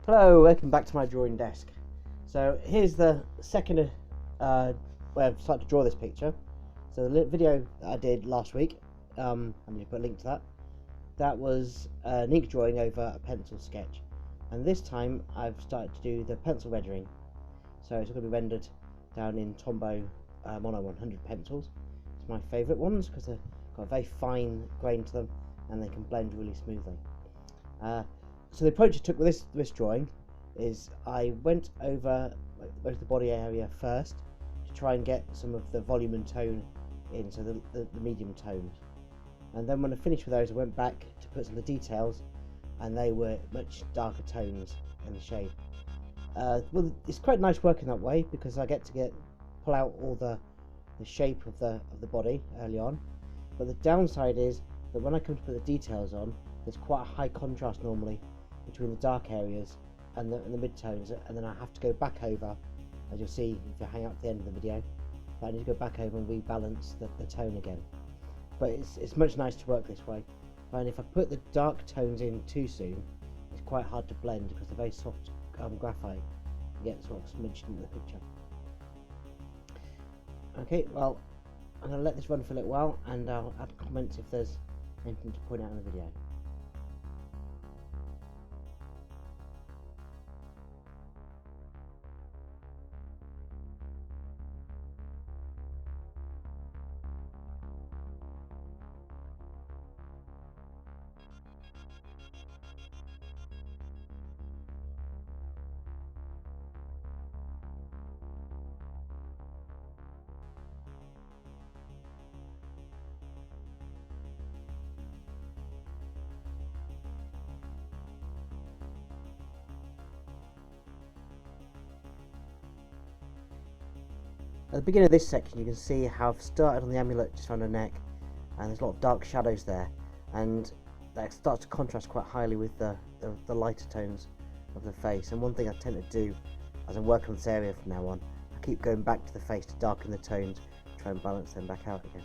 Hello, welcome back to my drawing desk. So here's the second way I've started to draw this picture. So the video that I did last week, I'm going to put a link to that. That was an ink drawing over a pencil sketch, and this time I've started to do the pencil rendering. So it's going to be rendered down in Tombow Mono 100 pencils. It's my favourite ones because they've got a very fine grain to them and they can blend really smoothly. So the approach I took with this drawing is I went over most of the body area first to try and get some of the volume and tone in, so the medium tones. And then when I finished with those, I went back to put some of the details, and they were much darker tones in the shade. Well, it's quite nice working that way because I get to pull out all the shape of the body early on. But the downside is that when I come to put the details on, there's quite a high contrast normally between the dark areas and the mid-tones, and then I have to go back over, as you'll see if you hang out to the end of the video. I need to go back over and rebalance the tone again. But it's much nicer to work this way. And if I put the dark tones in too soon, it's quite hard to blend because they're very soft graphite. You get sort of smudged into the picture. Okay, well, I'm going to let this run for a little while, and I'll add comments if there's anything to point out in the video. At the beginning of this section, you can see how I've started on the amulet just around the neck, and there's a lot of dark shadows there, and that starts to contrast quite highly with the lighter tones of the face. And one thing I tend to do as I'm working on this area from now on, I keep going back to the face to darken the tones, try and balance them back out again.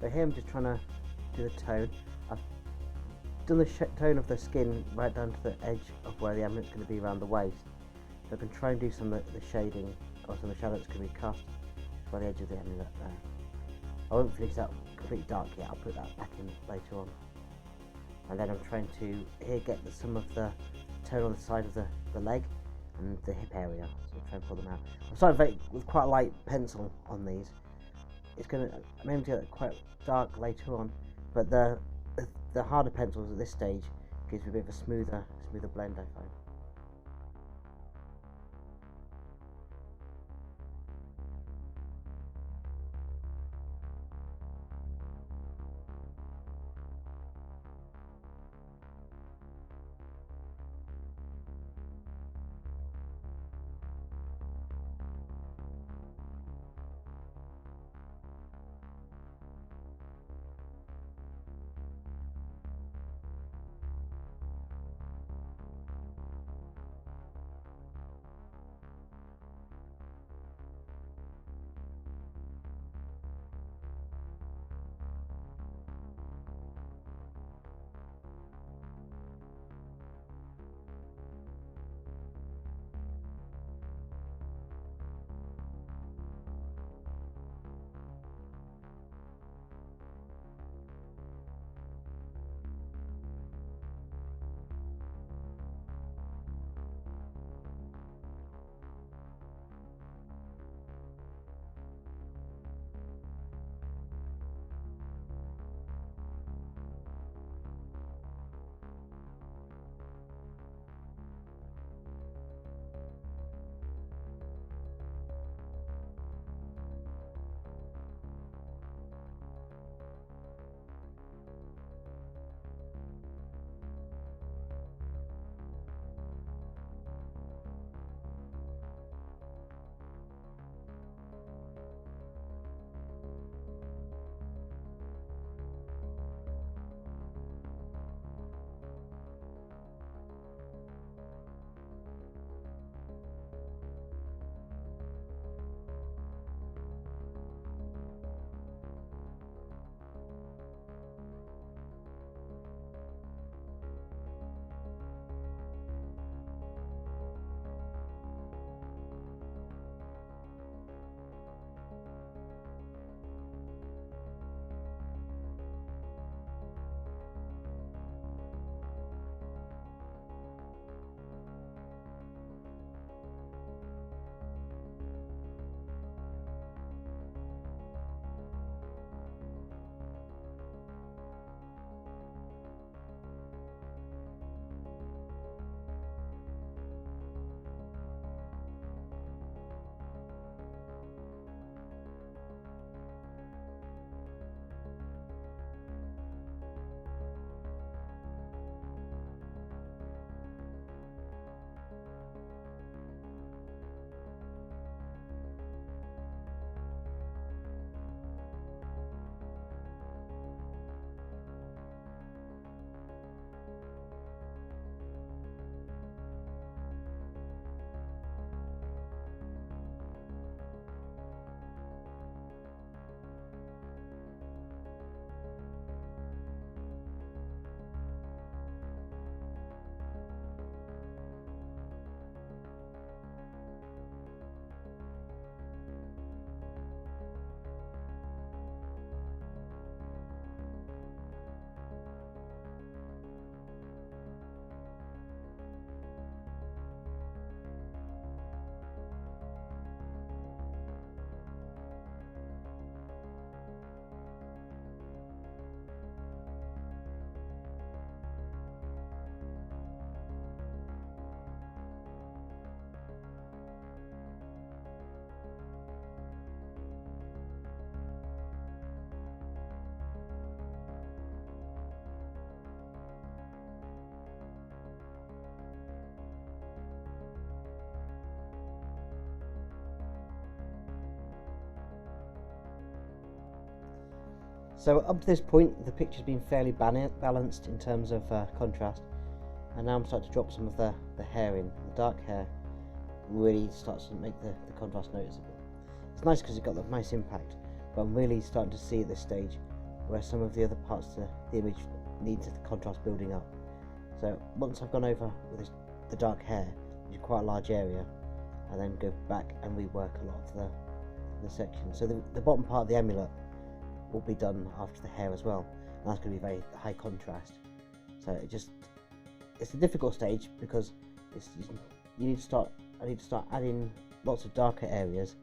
But here I'm just trying to do the tone. I've done the tone of the skin right down to the edge of where the amulet's going to be around the waist. So I can try and do some of the shading or some of the shadow that's going to be cast by the edge of the amulet there. I won't finish that completely dark yet, I'll put that back in later on. And then I'm trying to here get some of the tone on the side of the leg and the hip area, so I'll try and pull them out. I'm starting with quite a light pencil on these. I'm aiming to get it quite dark later on, but the the harder pencils at this stage gives you a bit of a smoother blend, I find. So up to this point, the picture's been fairly balanced in terms of contrast, and now I'm starting to drop some of the hair in. The dark hair really starts to make the contrast noticeable. It's nice because it's got that nice impact, but I'm really starting to see at this stage where some of the other parts of the image needs the contrast building up. So once I've gone over with the dark hair, which is quite a large area, I then go back and rework a lot of the section. So the bottom part of the amulet will be done after the hair as well, and that's going to be very high contrast. So it's a difficult stage because I need to start adding lots of darker areas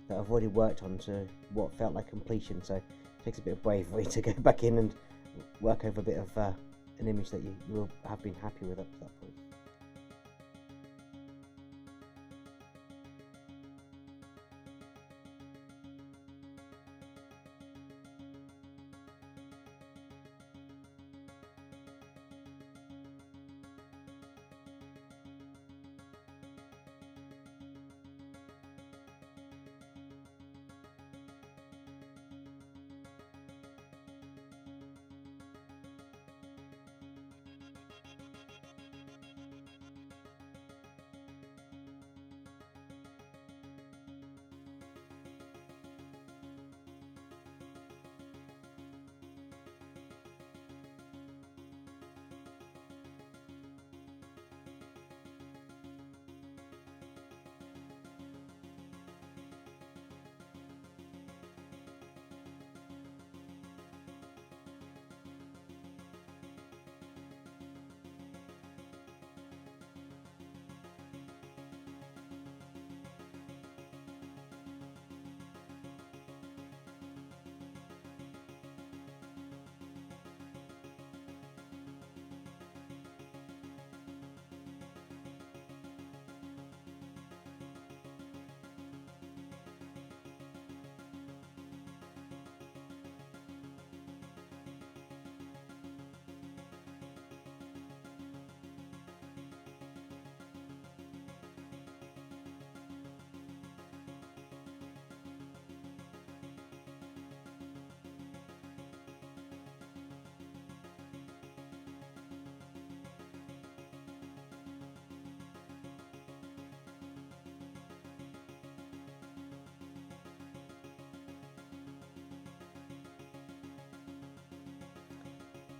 that I've already worked on to what felt like completion. So it takes a bit of bravery to go back in and work over a bit of an image that you will have been happy with up to that point.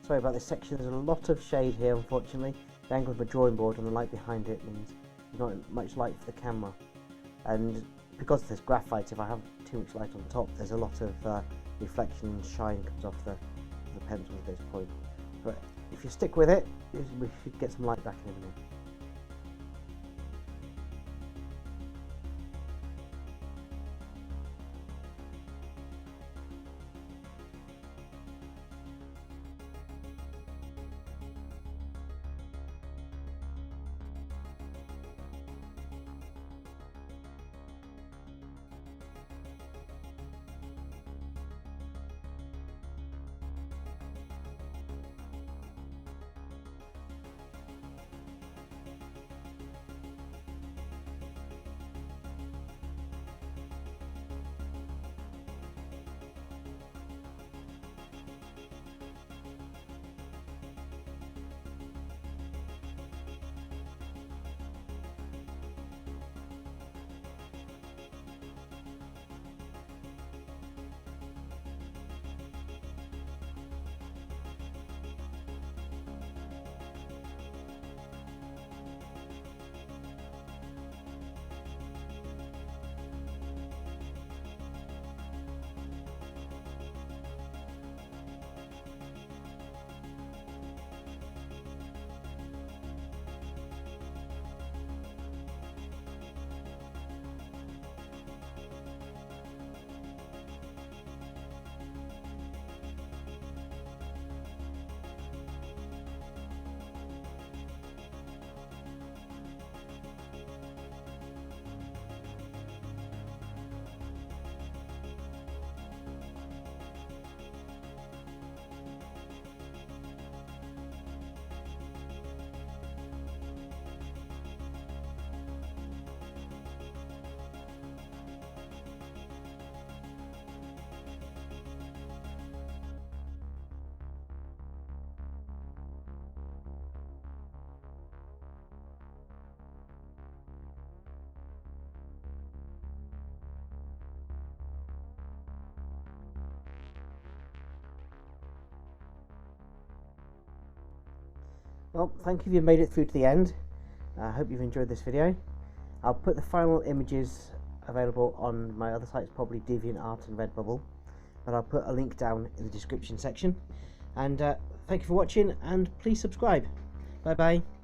Sorry about this section, there's a lot of shade here unfortunately. The angle of the drawing board and the light behind it means there's not much light for the camera. And because there's graphite, if I have too much light on top, there's a lot of reflection and shine comes off the pencil at this point. But if you stick with it, we should get some light back in a minute. Well, thank you if you've made it through to the end. I hope you've enjoyed this video. I'll put the final images available on my other sites, probably DeviantArt and Redbubble, but I'll put a link down in the description section. And thank you for watching, and please subscribe. Bye bye.